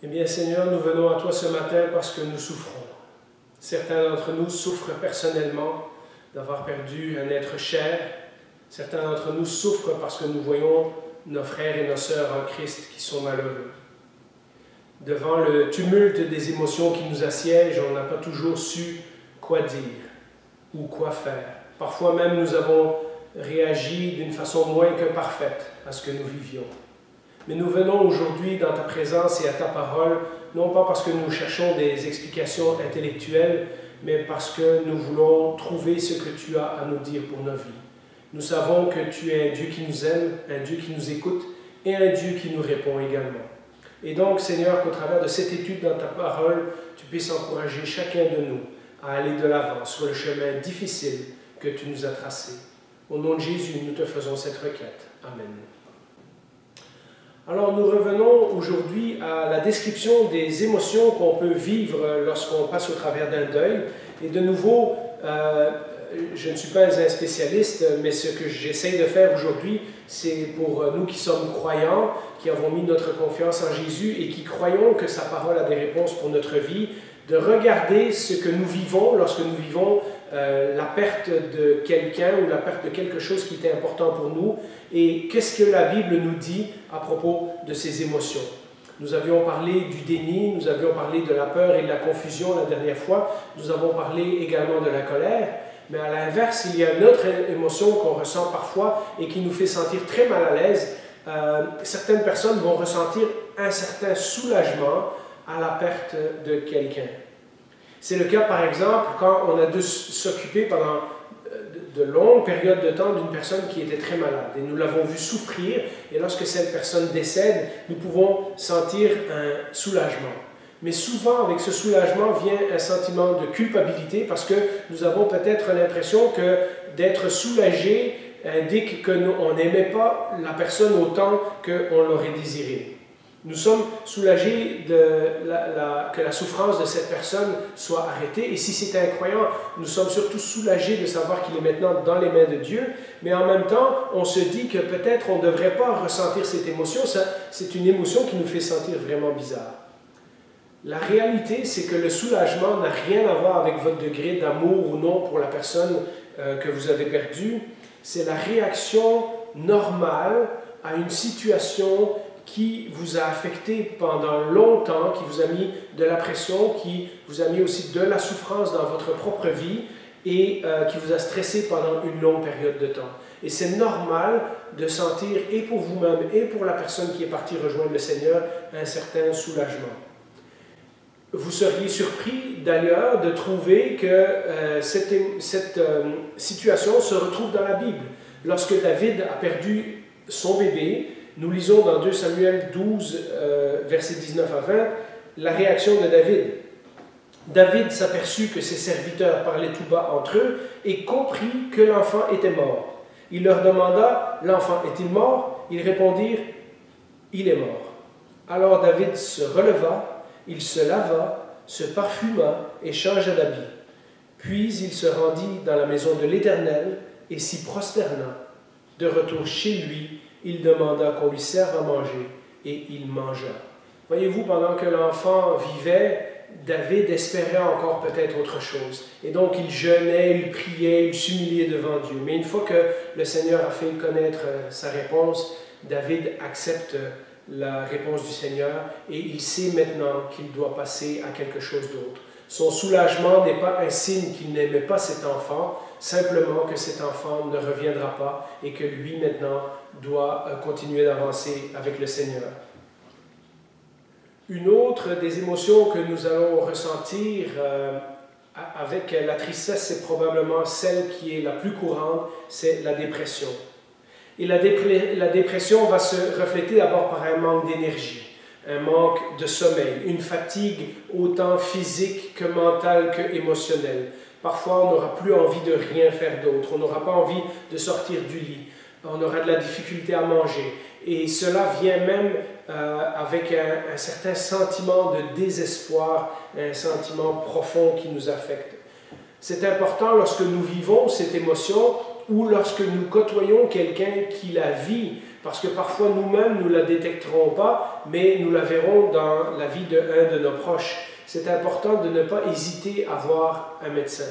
Eh bien, Seigneur, nous venons à toi ce matin parce que nous souffrons. Certains d'entre nous souffrent personnellement d'avoir perdu un être cher. Certains d'entre nous souffrent parce que nous voyons nos frères et nos sœurs en Christ qui sont malheureux. Devant le tumulte des émotions qui nous assiègent, on n'a pas toujours su quoi dire ou quoi faire. Parfois même, nous avons réagi d'une façon moins que parfaite à ce que nous vivions. Mais nous venons aujourd'hui dans ta présence et à ta parole, non pas parce que nous cherchons des explications intellectuelles, mais parce que nous voulons trouver ce que tu as à nous dire pour nos vies. Nous savons que tu es un Dieu qui nous aime, un Dieu qui nous écoute et un Dieu qui nous répond également. Et donc, Seigneur, qu'au travers de cette étude dans ta parole, tu puisses encourager chacun de nous à aller de l'avant sur le chemin difficile que tu nous as tracé. Au nom de Jésus, nous te faisons cette requête. Amen. Alors, nous revenons aujourd'hui à la description des émotions qu'on peut vivre lorsqu'on passe au travers d'un deuil. Et de nouveau, je ne suis pas un spécialiste, mais ce que j'essaie de faire aujourd'hui, c'est pour nous qui sommes croyants, qui avons mis notre confiance en Jésus et qui croyons que sa parole a des réponses pour notre vie, de regarder ce que nous vivons lorsque nous vivons la perte de quelqu'un ou la perte de quelque chose qui était important pour nous et qu'est-ce que la Bible nous dit à propos de ces émotions. Nous avions parlé du déni, nous avions parlé de la peur et de la confusion la dernière fois, nous avons parlé également de la colère, mais à l'inverse, il y a une autre émotion qu'on ressent parfois et qui nous fait sentir très mal à l'aise. Certaines personnes vont ressentir un certain soulagement à la perte de quelqu'un. C'est le cas, par exemple, quand on a dû s'occuper pendant de longues périodes de temps d'une personne qui était très malade. Et nous l'avons vu souffrir, et lorsque cette personne décède, nous pouvons sentir un soulagement. Mais souvent, avec ce soulagement, vient un sentiment de culpabilité, parce que nous avons peut-être l'impression que d'être soulagé indique qu'on n'aimait pas la personne autant qu'on l'aurait désiré. Nous sommes soulagés que la souffrance de cette personne soit arrêtée. Et si c'est un croyant, nous sommes surtout soulagés de savoir qu'il est maintenant dans les mains de Dieu. Mais en même temps, on se dit que peut-être on ne devrait pas ressentir cette émotion. C'est une émotion qui nous fait sentir vraiment bizarre. La réalité, c'est que le soulagement n'a rien à voir avec votre degré d'amour ou non pour la personne que vous avez perdue. C'est la réaction normale à une situation qui vous a affecté pendant longtemps, qui vous a mis de la pression, qui vous a mis aussi de la souffrance dans votre propre vie et qui vous a stressé pendant une longue période de temps. Et c'est normal de sentir, et pour vous-même et pour la personne qui est partie rejoindre le Seigneur, un certain soulagement. Vous seriez surpris d'ailleurs de trouver que cette situation se retrouve dans la Bible. Lorsque David a perdu son bébé, nous lisons dans 2 Samuel 12, versets 19 à 20, la réaction de David. David s'aperçut que ses serviteurs parlaient tout bas entre eux et comprit que l'enfant était mort. Il leur demanda, « L'enfant est-il mort ?» Ils répondirent, « Il est mort. » Alors David se releva, il se lava, se parfuma et changea d'habit. Puis il se rendit dans la maison de l'Éternel et s'y prosterna. De retour chez lui, il demanda qu'on lui serve à manger, et il mangea. Voyez-vous, pendant que l'enfant vivait, David espérait encore peut-être autre chose. Et donc il jeûnait, il priait, il s'humiliait devant Dieu. Mais une fois que le Seigneur a fait connaître sa réponse, David accepte la réponse du Seigneur, et il sait maintenant qu'il doit passer à quelque chose d'autre. Son soulagement n'est pas un signe qu'il n'aimait pas cet enfant, simplement que cet enfant ne reviendra pas et que lui maintenant doit continuer d'avancer avec le Seigneur. Une autre des émotions que nous allons ressentir avec la tristesse, c'est probablement celle qui est la plus courante, c'est la dépression. Et la dépression va se refléter d'abord par un manque d'énergie, un manque de sommeil, une fatigue autant physique que mentale que émotionnelle. Parfois, on n'aura plus envie de rien faire d'autre, on n'aura pas envie de sortir du lit, on aura de la difficulté à manger. Et cela vient même avec un certain sentiment de désespoir, un sentiment profond qui nous affecte. C'est important lorsque nous vivons cette émotion ou lorsque nous côtoyons quelqu'un qui la vit, parce que parfois nous-mêmes, nous ne la détecterons pas, mais nous la verrons dans la vie d'un de nos proches. C'est important de ne pas hésiter à voir un médecin.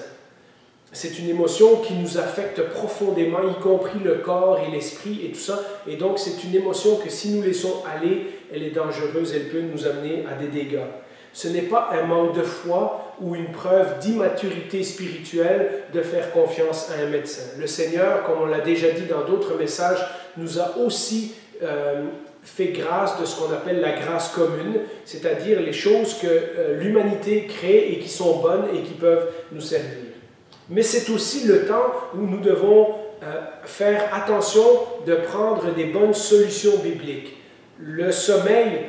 C'est une émotion qui nous affecte profondément, y compris le corps et l'esprit et tout ça. Et donc, c'est une émotion que si nous laissons aller, elle est dangereuse, elle peut nous amener à des dégâts. Ce n'est pas un manque de foi ou une preuve d'immaturité spirituelle de faire confiance à un médecin. Le Seigneur, comme on l'a déjà dit dans d'autres messages, nous a aussi fait grâce de ce qu'on appelle la grâce commune, c'est-à-dire les choses que l'humanité crée et qui sont bonnes et qui peuvent nous servir. Mais c'est aussi le temps où nous devons faire attention de prendre des bonnes solutions bibliques. Le sommeil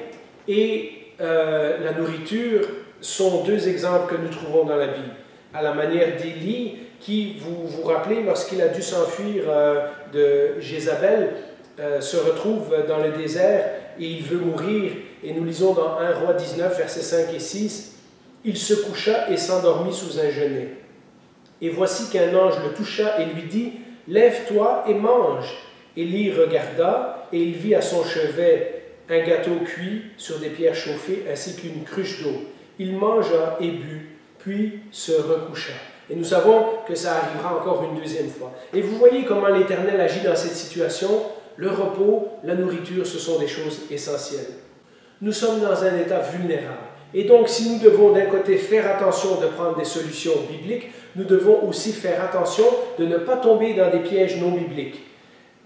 et la nourriture sont deux exemples que nous trouvons dans la Bible. À la manière d'Élie, qui, vous vous rappelez, lorsqu'il a dû s'enfuir de Jézabel, se retrouve dans le désert et il veut mourir. Et nous lisons dans 1 Roi 19, versets 5 et 6, « Il se coucha et s'endormit sous un genêt. Et voici qu'un ange le toucha et lui dit, « Lève-toi et mange. » Élie regarda et il vit à son chevet un gâteau cuit sur des pierres chauffées ainsi qu'une cruche d'eau. Il mangea et but, puis se recoucha. Et nous savons que ça arrivera encore une deuxième fois. Et vous voyez comment l'Éternel agit dans cette situation. Le repos, la nourriture, ce sont des choses essentielles. Nous sommes dans un état vulnérable. Et donc, si nous devons d'un côté faire attention de prendre des solutions bibliques, nous devons aussi faire attention de ne pas tomber dans des pièges non bibliques.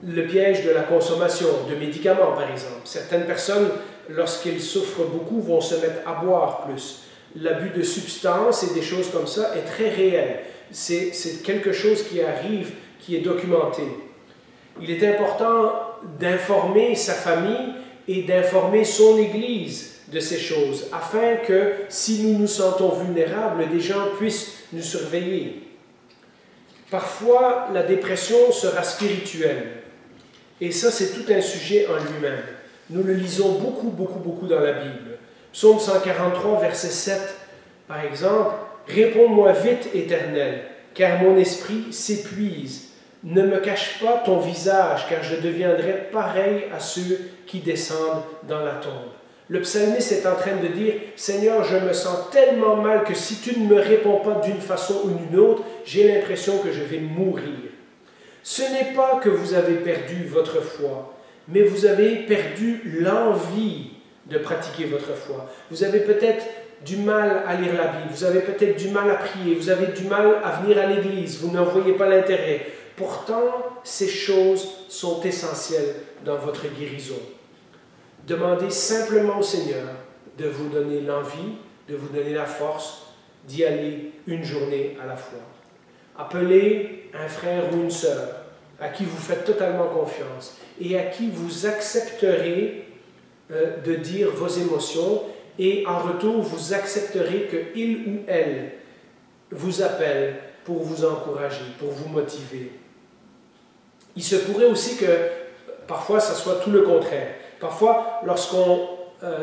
Le piège de la consommation de médicaments, par exemple. Certaines personnes, lorsqu'elles souffrent beaucoup, vont se mettre à boire plus. L'abus de substances et des choses comme ça est très réel. C'est quelque chose qui arrive, qui est documenté. Il est important d'informer sa famille et d'informer son Église de ces choses, afin que, si nous nous sentons vulnérables, des gens puissent nous surveiller. Parfois, la dépression sera spirituelle. Et ça, c'est tout un sujet en lui-même. Nous le lisons beaucoup dans la Bible. Psaume 143, verset 7, par exemple, « Réponds-moi vite, Éternel, car mon esprit s'épuise. Ne me cache pas ton visage, car je deviendrai pareil à ceux qui descendent dans la tombe. » Le psalmiste est en train de dire, « Seigneur, je me sens tellement mal que si tu ne me réponds pas d'une façon ou d'une autre, j'ai l'impression que je vais mourir. » Ce n'est pas que vous avez perdu votre foi, mais vous avez perdu l'envie de pratiquer votre foi. Vous avez peut-être du mal à lire la Bible, vous avez peut-être du mal à prier, vous avez du mal à venir à l'église, vous n'en voyez pas l'intérêt. Pourtant, ces choses sont essentielles dans votre guérison. Demandez simplement au Seigneur de vous donner l'envie, de vous donner la force d'y aller une journée à la fois. Appelez un frère ou une sœur à qui vous faites totalement confiance et à qui vous accepterez de dire vos émotions et en retour, vous accepterez qu'il ou elle vous appelle pour vous encourager, pour vous motiver. Il se pourrait aussi que parfois, ça soit tout le contraire. Parfois, lorsqu'on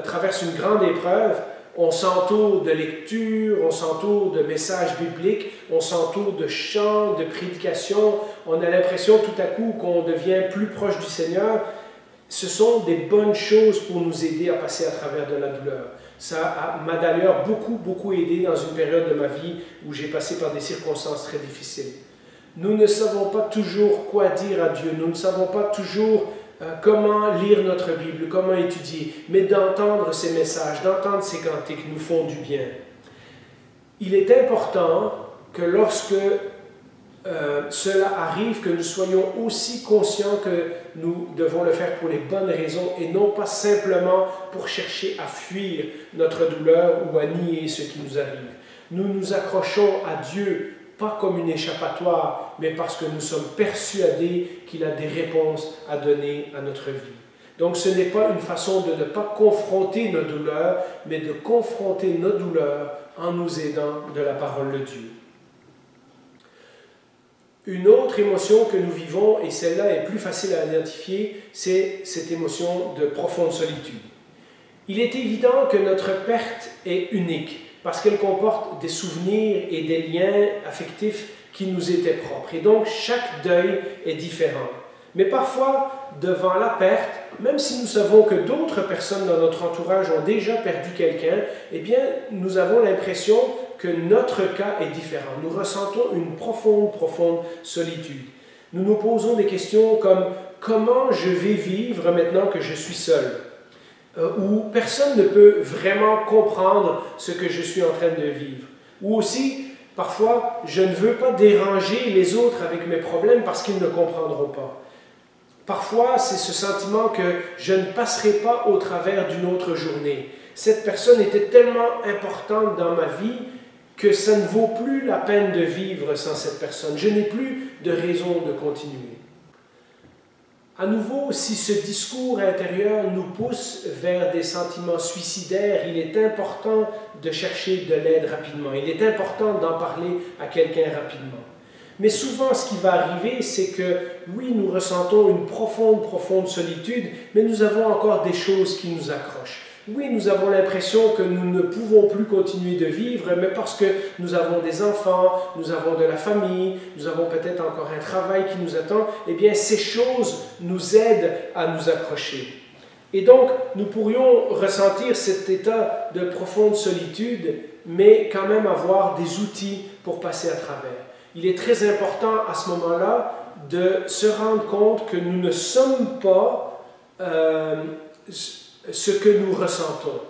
traverse une grande épreuve, on s'entoure de lectures, on s'entoure de messages bibliques, on s'entoure de chants, de prédications. On a l'impression tout à coup qu'on devient plus proche du Seigneur. Ce sont des bonnes choses pour nous aider à passer à travers de la douleur. Ça m'a d'ailleurs beaucoup aidé dans une période de ma vie où j'ai passé par des circonstances très difficiles. Nous ne savons pas toujours quoi dire à Dieu, nous ne savons pas toujours comment lire notre Bible, comment étudier, mais d'entendre ces messages, d'entendre ces cantiques nous font du bien. Il est important que lorsque cela arrive, que nous soyons aussi conscients que nous devons le faire pour les bonnes raisons et non pas simplement pour chercher à fuir notre douleur ou à nier ce qui nous arrive. Nous nous accrochons à Dieu, pas comme une échappatoire, mais parce que nous sommes persuadés qu'il a des réponses à donner à notre vie. Donc ce n'est pas une façon de ne pas confronter nos douleurs, mais de confronter nos douleurs en nous aidant de la parole de Dieu. Une autre émotion que nous vivons, et celle-là est plus facile à identifier, c'est cette émotion de profonde solitude. Il est évident que notre perte est unique, parce qu'elle comporte des souvenirs et des liens affectifs qui nous étaient propres. Et donc, chaque deuil est différent. Mais parfois, devant la perte, même si nous savons que d'autres personnes dans notre entourage ont déjà perdu quelqu'un, eh bien, nous avons l'impression que notre cas est différent. Nous ressentons une profonde, profonde solitude. Nous nous posons des questions comme « Comment je vais vivre maintenant que je suis seul ?» Ou « Personne ne peut vraiment comprendre ce que je suis en train de vivre. » Ou aussi, parfois, « Je ne veux pas déranger les autres avec mes problèmes parce qu'ils ne comprendront pas. » Parfois, c'est ce sentiment que je ne passerai pas au travers d'une autre journée. Cette personne était tellement importante dans ma vie que ça ne vaut plus la peine de vivre sans cette personne. Je n'ai plus de raison de continuer. À nouveau, si ce discours intérieur nous pousse vers des sentiments suicidaires, il est important de chercher de l'aide rapidement. Il est important d'en parler à quelqu'un rapidement. Mais souvent, ce qui va arriver, c'est que, oui, nous ressentons une profonde, profonde solitude, mais nous avons encore des choses qui nous accrochent. Oui, nous avons l'impression que nous ne pouvons plus continuer de vivre, mais parce que nous avons des enfants, nous avons de la famille, nous avons peut-être encore un travail qui nous attend, eh bien, ces choses nous aident à nous accrocher. Et donc, nous pourrions ressentir cet état de profonde solitude, mais quand même avoir des outils pour passer à travers. Il est très important à ce moment-là de se rendre compte que nous ne sommes pas ce que nous ressentons.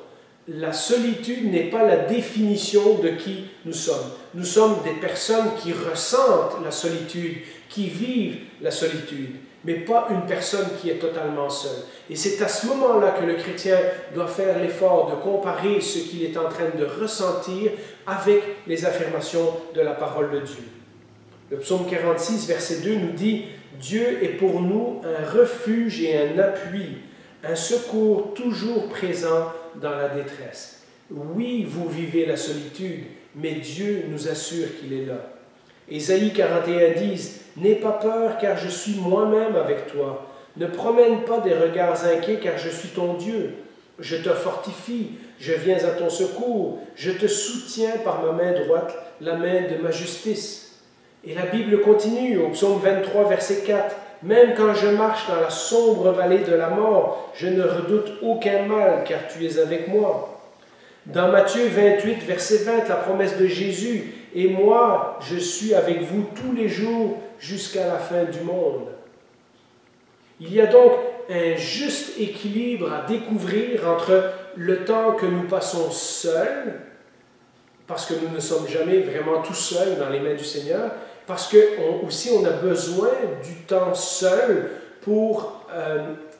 La solitude n'est pas la définition de qui nous sommes. Nous sommes des personnes qui ressentent la solitude, qui vivent la solitude, mais pas une personne qui est totalement seule. Et c'est à ce moment-là que le chrétien doit faire l'effort de comparer ce qu'il est en train de ressentir avec les affirmations de la parole de Dieu. Le psaume 46, verset 2 nous dit « Dieu est pour nous un refuge et un appui, un secours toujours présent dans la détresse. » Oui, vous vivez la solitude, mais Dieu nous assure qu'il est là. Ésaïe 41 dit « N'aie pas peur, car je suis moi-même avec toi. Ne promène pas des regards inquiets, car je suis ton Dieu. Je te fortifie, je viens à ton secours, je te soutiens par ma main droite, la main de ma justice. » Et la Bible continue au psaume 23, verset 4. « Même quand je marche dans la sombre vallée de la mort, je ne redoute aucun mal, car tu es avec moi. » Dans Matthieu 28, verset 20, la promesse de Jésus, « Et moi, je suis avec vous tous les jours jusqu'à la fin du monde. » Il y a donc un juste équilibre à découvrir entre le temps que nous passons seuls, parce que nous ne sommes jamais vraiment tout seuls dans les mains du Seigneur, parce qu'aussi on a besoin du temps seul pour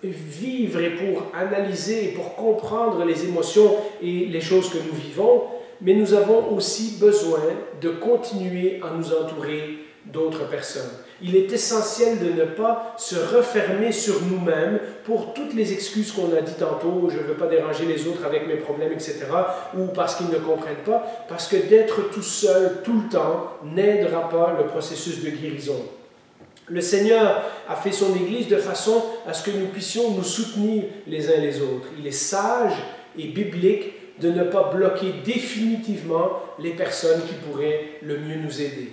vivre et pour analyser et pour comprendre les émotions et les choses que nous vivons, mais nous avons aussi besoin de continuer à nous entourer d'autres personnes. Il est essentiel de ne pas se refermer sur nous-mêmes pour toutes les excuses qu'on a dit tantôt, je ne veux pas déranger les autres avec mes problèmes, etc., ou parce qu'ils ne comprennent pas, parce que d'être tout seul tout le temps n'aidera pas le processus de guérison. Le Seigneur a fait son Église de façon à ce que nous puissions nous soutenir les uns les autres. Il est sage et biblique de ne pas bloquer définitivement les personnes qui pourraient le mieux nous aider.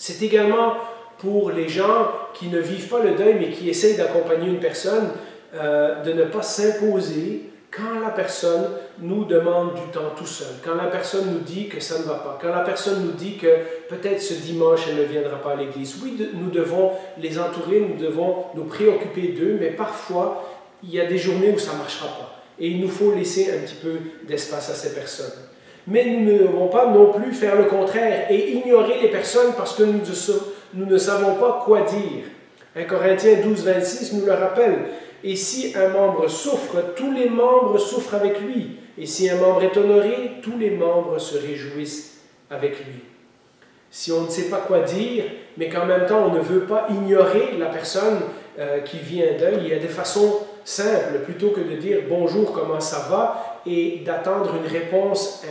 C'est également pour les gens qui ne vivent pas le deuil, mais qui essayent d'accompagner une personne, de ne pas s'imposer quand la personne nous demande du temps tout seul, quand la personne nous dit que ça ne va pas, quand la personne nous dit que peut-être ce dimanche elle ne viendra pas à l'église. Oui, nous devons les entourer, nous devons nous préoccuper d'eux, mais parfois il y a des journées où ça ne marchera pas. Et il nous faut laisser un petit peu d'espace à ces personnes. Mais nous ne devons pas non plus faire le contraire et ignorer les personnes parce que nous ne savons pas quoi dire. 1 Corinthiens 12, 26 nous le rappelle. « Et si un membre souffre, tous les membres souffrent avec lui. Et si un membre est honoré, tous les membres se réjouissent avec lui. » Si on ne sait pas quoi dire, mais qu'en même temps on ne veut pas ignorer la personne qui vit un deuil, il y a des façons simples, plutôt que de dire « bonjour, comment ça va ?» et d'attendre une réponse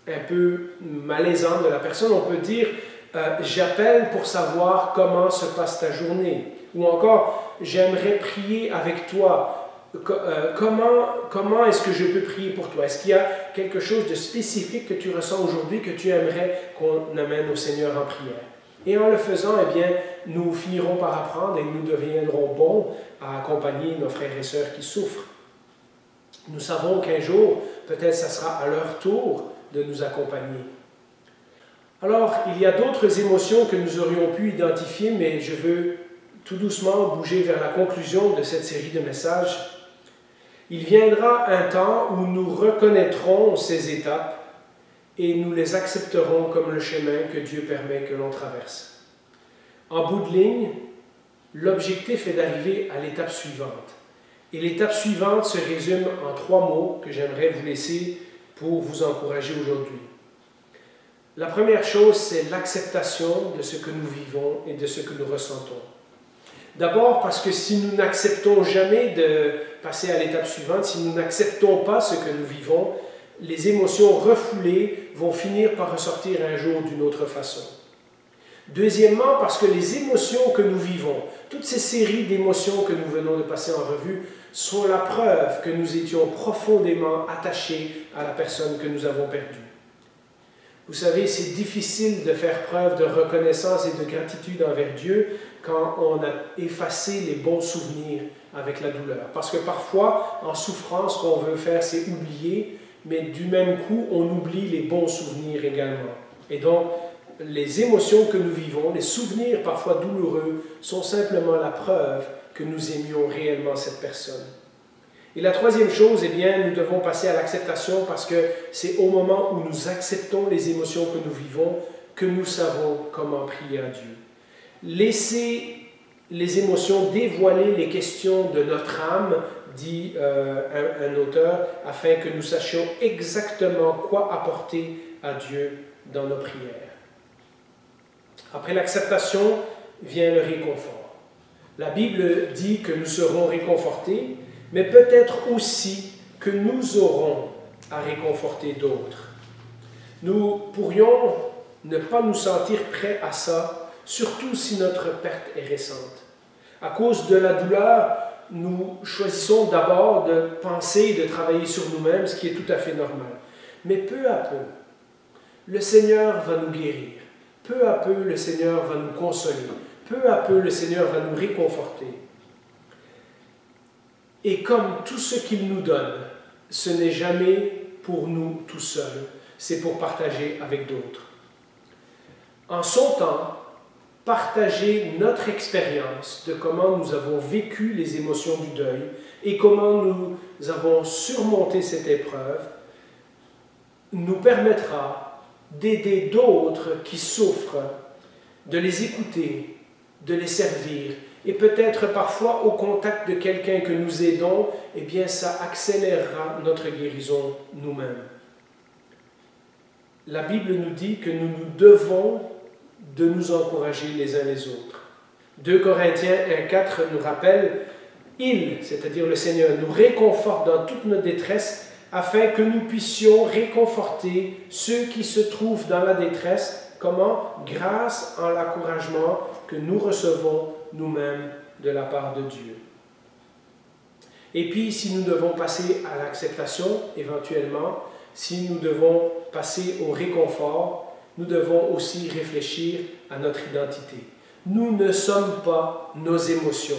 un peu malaisante de la personne. On peut dire « j'appelle pour savoir comment se passe ta journée » ou encore « j'aimerais prier avec toi. Comment est-ce que je peux prier pour toi? Est-ce qu'il y a quelque chose de spécifique que tu ressens aujourd'hui que tu aimerais qu'on amène au Seigneur en prière? » Et en le faisant, eh bien, nous finirons par apprendre et nous deviendrons bons à accompagner nos frères et sœurs qui souffrent. Nous savons qu'un jour, peut-être ça sera à leur tour de nous accompagner. Alors, il y a d'autres émotions que nous aurions pu identifier, mais je veux tout doucement bouger vers la conclusion de cette série de messages. Il viendra un temps où nous reconnaîtrons ces étapes et nous les accepterons comme le chemin que Dieu permet que l'on traverse. En bout de ligne, l'objectif est d'arriver à l'étape suivante. Et l'étape suivante se résume en 3 mots que j'aimerais vous laisser pour vous encourager aujourd'hui. La première chose, c'est l'acceptation de ce que nous vivons et de ce que nous ressentons. D'abord parce que si nous n'acceptons jamais de passer à l'étape suivante, si nous n'acceptons pas ce que nous vivons, les émotions refoulées vont finir par ressortir un jour d'une autre façon. Deuxièmement, parce que les émotions que nous vivons, toutes ces séries d'émotions que nous venons de passer en revue, sont la preuve que nous étions profondément attachés à la personne que nous avons perdue. Vous savez, c'est difficile de faire preuve de reconnaissance et de gratitude envers Dieu quand on a effacé les bons souvenirs avec la douleur. Parce que parfois, en souffrance, ce qu'on veut faire, c'est oublier, mais du même coup, on oublie les bons souvenirs également. Et donc, les émotions que nous vivons, les souvenirs parfois douloureux, sont simplement la preuve que nous aimions réellement cette personne. Et la troisième chose, eh bien, nous devons passer à l'acceptation parce que c'est au moment où nous acceptons les émotions que nous vivons que nous savons comment prier à Dieu. Laisser les émotions dévoiler les questions de notre âme, dit un auteur, afin que nous sachions exactement quoi apporter à Dieu dans nos prières. Après l'acceptation vient le réconfort. La Bible dit que nous serons réconfortés, mais peut-être aussi que nous aurons à réconforter d'autres. Nous pourrions ne pas nous sentir prêts à ça, surtout si notre perte est récente. À cause de la douleur, nous choisissons d'abord de penser et de travailler sur nous-mêmes, ce qui est tout à fait normal. Mais peu à peu, le Seigneur va nous guérir. Peu à peu, le Seigneur va nous consoler. Peu à peu, le Seigneur va nous réconforter. Et comme tout ce qu'il nous donne, ce n'est jamais pour nous tout seuls, c'est pour partager avec d'autres. En son temps, partager notre expérience de comment nous avons vécu les émotions du deuil et comment nous avons surmonté cette épreuve nous permettra d'aider d'autres qui souffrent, de les écouter, de les servir. Et peut-être parfois au contact de quelqu'un que nous aidons, eh bien ça accélérera notre guérison nous-mêmes. La Bible nous dit que nous devons de nous encourager les uns les autres. 2 Corinthiens 1,4 nous rappelle « Il, c'est-à-dire le Seigneur, nous réconforte dans toute notre détresse afin que nous puissions réconforter ceux qui se trouvent dans la détresse. Comment? Grâce à l'encouragement que nous recevons nous-mêmes de la part de Dieu. » Et puis, si nous devons passer à l'acceptation, éventuellement, si nous devons passer au réconfort, nous devons aussi réfléchir à notre identité. Nous ne sommes pas nos émotions.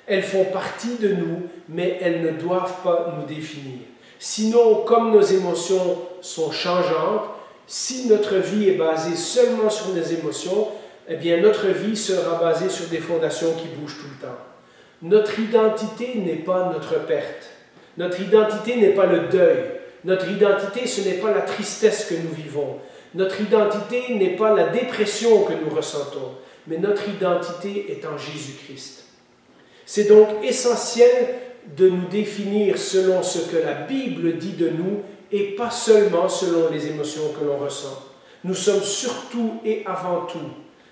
Elles font partie de nous, mais elles ne doivent pas nous définir. Sinon, comme nos émotions sont changeantes, si notre vie est basée seulement sur nos émotions, eh bien notre vie sera basée sur des fondations qui bougent tout le temps. Notre identité n'est pas notre perte. Notre identité n'est pas le deuil. Notre identité, ce n'est pas la tristesse que nous vivons. Notre identité n'est pas la dépression que nous ressentons, mais notre identité est en Jésus-Christ. C'est donc essentiel de nous définir selon ce que la Bible dit de nous et pas seulement selon les émotions que l'on ressent. Nous sommes surtout et avant tout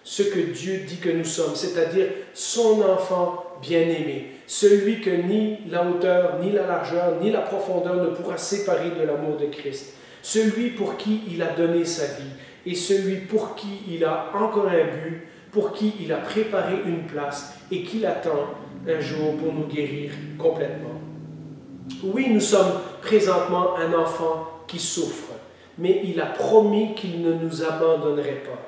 ce que Dieu dit que nous sommes, c'est-à-dire son enfant bien-aimé, celui que ni la hauteur, ni la largeur, ni la profondeur ne pourra séparer de l'amour de Christ, celui pour qui il a donné sa vie et celui pour qui il a encore un but, pour qui il a préparé une place et qui l'attend un jour pour nous guérir complètement. Oui, nous sommes présentement un enfant qui souffre, mais il a promis qu'il ne nous abandonnerait pas.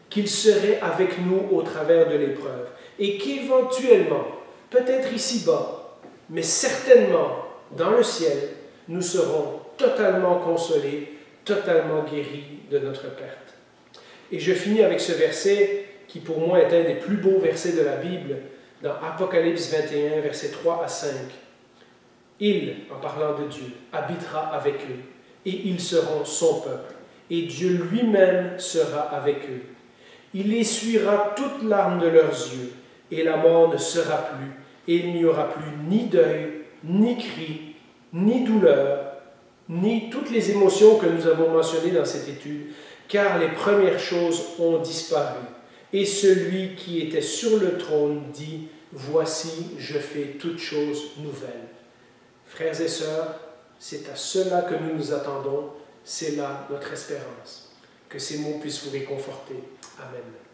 qu'il serait avec nous au travers de l'épreuve et qu'éventuellement, peut-être ici-bas, mais certainement dans le ciel, nous serons totalement consolés, totalement guéris de notre perte. Et je finis avec ce verset qui pour moi est un des plus beaux versets de la Bible, dans Apocalypse 21, versets 3 à 5. Il, en parlant de Dieu, habitera avec eux, et ils seront son peuple, et Dieu lui-même sera avec eux. Il essuiera toute larme de leurs yeux, et la mort ne sera plus, et il n'y aura plus ni deuil, ni cri, ni douleur, ni toutes les émotions que nous avons mentionnées dans cette étude, car les premières choses ont disparu. Et celui qui était sur le trône dit, « Voici, je fais toutes choses nouvelles. » Frères et sœurs, c'est à cela que nous nous attendons, c'est là notre espérance. Que ces mots puissent vous réconforter. Amen.